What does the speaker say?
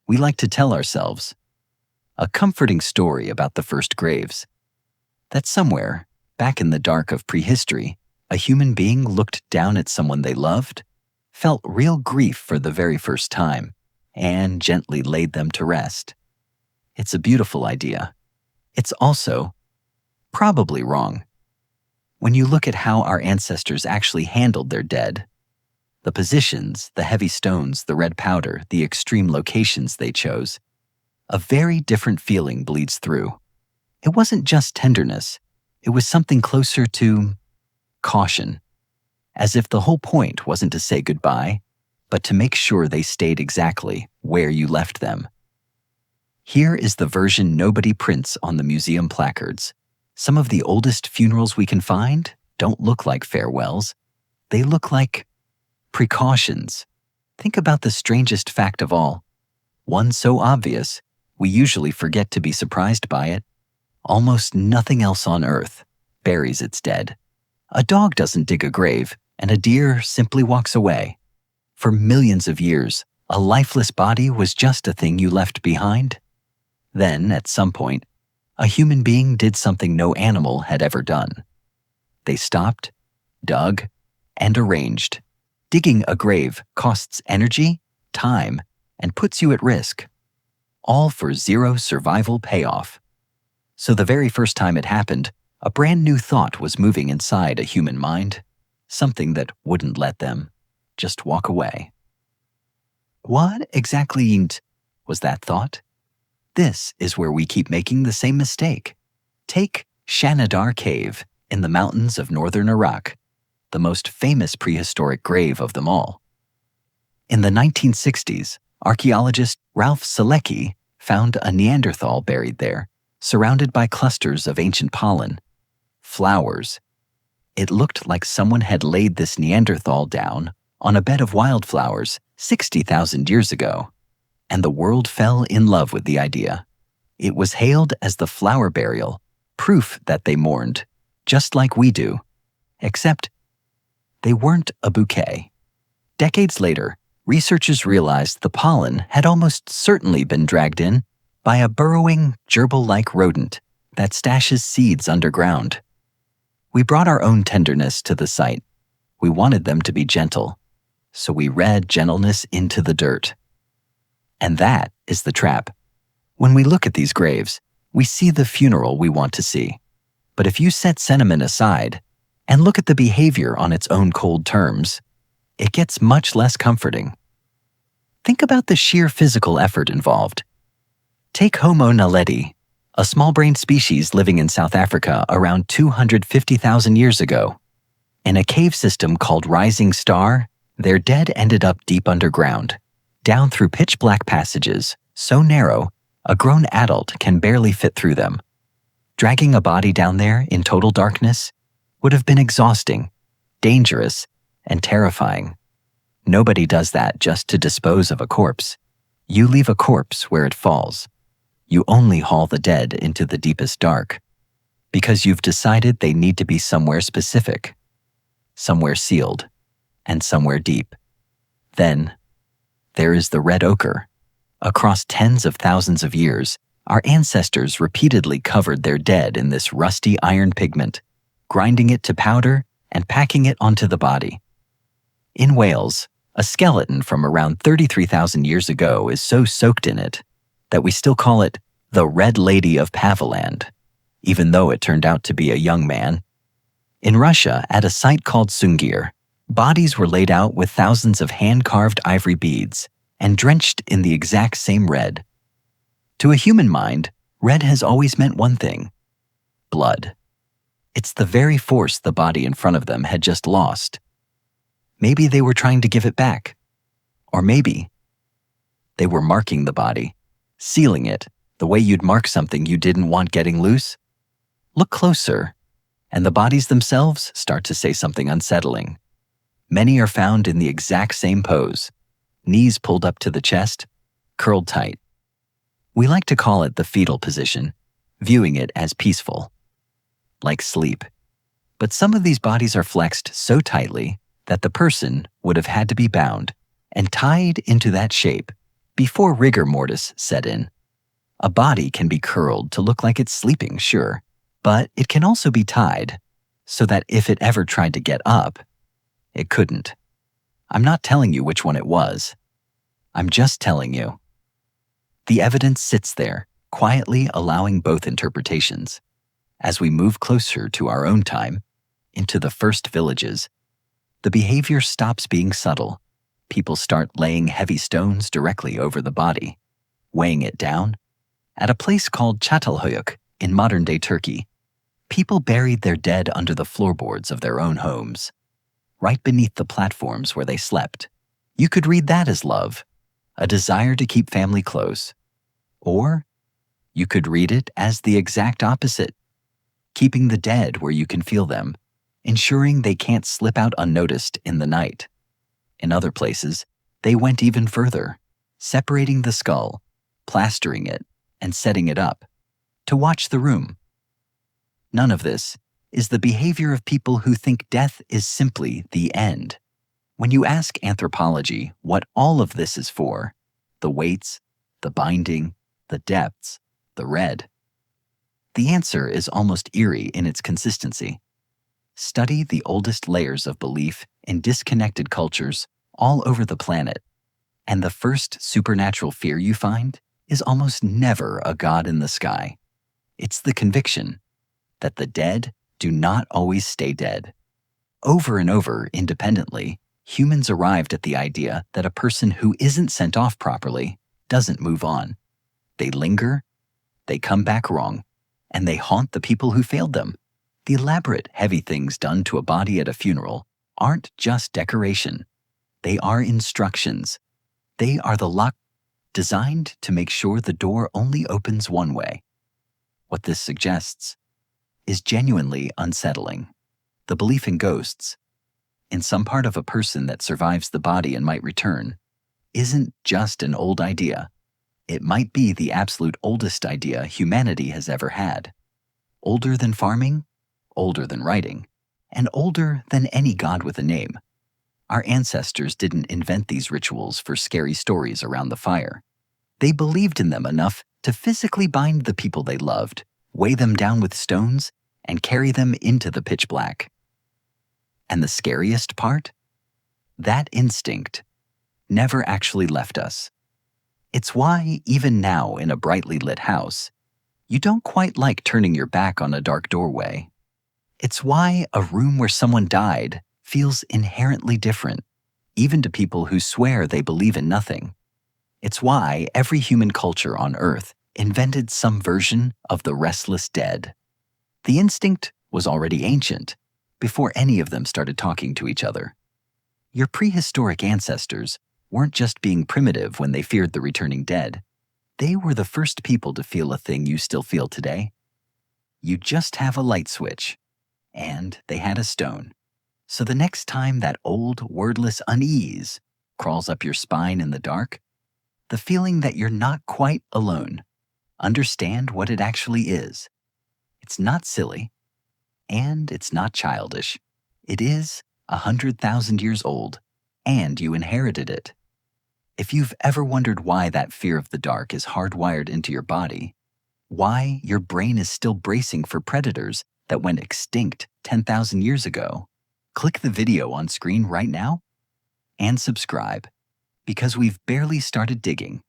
we like to tell ourselves a comforting story about the first graves. That somewhere, back in the dark of prehistory, a human being looked down at someone they loved, felt real grief for the very first time, and gently laid them to rest. It's a beautiful idea. It's also probably wrong. When you look at how our ancestors actually handled their dead, the positions, the heavy stones, the red powder, the extreme locations they chose, a very different feeling bleeds through. It wasn't just tenderness. It was something closer to caution, as if the whole point wasn't to say goodbye, but to make sure they stayed exactly where you left them. Here is the version nobody prints on the museum placards. Some of the oldest funerals we can find don't look like farewells. They look like precautions. Think about the strangest fact of all. One so obvious, we usually forget to be surprised by it. Almost nothing else on earth buries its dead. A dog doesn't dig a grave, and a deer simply walks away. For millions of years, a lifeless body was just a thing you left behind. Then, at some point, a human being did something no animal had ever done. They stopped, dug, and arranged. Digging a grave costs energy, time, and puts you at risk, all for zero survival payoff. So the very first time it happened, a brand new thought was moving inside a human mind, something that wouldn't let them just walk away. What exactly was that thought? This is where we keep making the same mistake. Take Shanidar Cave in the mountains of northern Iraq, the most famous prehistoric grave of them all. In the 1960s, archaeologist Ralph Selecki found a Neanderthal buried there, surrounded by clusters of ancient pollen, flowers. It looked like someone had laid this Neanderthal down on a bed of wildflowers 60,000 years ago, and the world fell in love with the idea. It was hailed as the flower burial, proof that they mourned, just like we do, except they weren't a bouquet. Decades later, researchers realized the pollen had almost certainly been dragged in by a burrowing, gerbil-like rodent that stashes seeds underground. We brought our own tenderness to the site. We wanted them to be gentle, so we read gentleness into the dirt. And that is the trap. When we look at these graves, we see the funeral we want to see. But if you set sentiment aside and look at the behavior on its own cold terms, it gets much less comforting. Think about the sheer physical effort involved. Take Homo naledi, a small-brained species living in South Africa around 250,000 years ago. In a cave system called Rising Star, their dead ended up deep underground, down through pitch-black passages, so narrow, a grown adult can barely fit through them. Dragging a body down there in total darkness would have been exhausting, dangerous, and terrifying. Nobody does that just to dispose of a corpse. You leave a corpse where it falls. You only haul the dead into the deepest dark, because you've decided they need to be somewhere specific, somewhere sealed, and somewhere deep. Then, there is the red ochre. Across tens of thousands of years, our ancestors repeatedly covered their dead in this rusty iron pigment, grinding it to powder and packing it onto the body. In Wales, a skeleton from around 33,000 years ago is so soaked in it that we still call it the Red Lady of Paviland, even though it turned out to be a young man. In Russia, at a site called Sungir, bodies were laid out with thousands of hand-carved ivory beads and drenched in the exact same red. To a human mind, red has always meant one thing: blood. It's the very force the body in front of them had just lost. Maybe they were trying to give it back. Or maybe they were marking the body, sealing it, the way you'd mark something you didn't want getting loose. Look closer, and the bodies themselves start to say something unsettling. Many are found in the exact same pose, knees pulled up to the chest, curled tight. We like to call it the fetal position, viewing it as peaceful, like sleep. But some of these bodies are flexed so tightly that the person would have had to be bound and tied into that shape Before rigor mortis set in, a body can be curled to look like it's sleeping, sure, but it can also be tied so that if it ever tried to get up, it couldn't. I'm not telling you which one it was. I'm just telling you. The evidence sits there, quietly allowing both interpretations. As we move closer to our own time, into the first villages, the behavior stops being subtle. People start laying heavy stones directly over the body, weighing it down. At a place called Çatalhöyük in modern-day Turkey, people buried their dead under the floorboards of their own homes, right beneath the platforms where they slept. You could read that as love, a desire to keep family close. Or you could read it as the exact opposite, keeping the dead where you can feel them, ensuring they can't slip out unnoticed in the night. In other places, they went even further, separating the skull, plastering it, and setting it up to watch the room. None of this is the behavior of people who think death is simply the end. When you ask anthropology what all of this is for, the weights, the binding, the depths, the red, the answer is almost eerie in its consistency. Study the oldest layers of belief in disconnected cultures all over the planet, and the first supernatural fear you find is almost never a god in the sky. It's the conviction that the dead do not always stay dead. Over and over, independently, humans arrived at the idea that a person who isn't sent off properly doesn't move on. They linger, they come back wrong, and they haunt the people who failed them. The elaborate, heavy things done to a body at a funeral aren't just decoration. They are instructions. They are the lock designed to make sure the door only opens one way. What this suggests is genuinely unsettling. The belief in ghosts, in some part of a person that survives the body and might return, isn't just an old idea. It might be the absolute oldest idea humanity has ever had. Older than farming, older than writing, and older than any god with a name. Our ancestors didn't invent these rituals for scary stories around the fire. They believed in them enough to physically bind the people they loved, weigh them down with stones, and carry them into the pitch black. And the scariest part? That instinct never actually left us. It's why, even now in a brightly lit house, you don't quite like turning your back on a dark doorway. It's why a room where someone died feels inherently different, even to people who swear they believe in nothing. It's why every human culture on Earth invented some version of the restless dead. The instinct was already ancient, before any of them started talking to each other. Your prehistoric ancestors weren't just being primitive when they feared the returning dead. They were the first people to feel a thing you still feel today. You just have a light switch, and they had a stone. So the next time that old, wordless unease crawls up your spine in the dark, the feeling that you're not quite alone, understand what it actually is. It's not silly, and it's not childish. It is 100,000 years old, and you inherited it. If you've ever wondered why that fear of the dark is hardwired into your body, why your brain is still bracing for predators that went extinct 10,000 years ago, click the video on screen right now and subscribe, because we've barely started digging.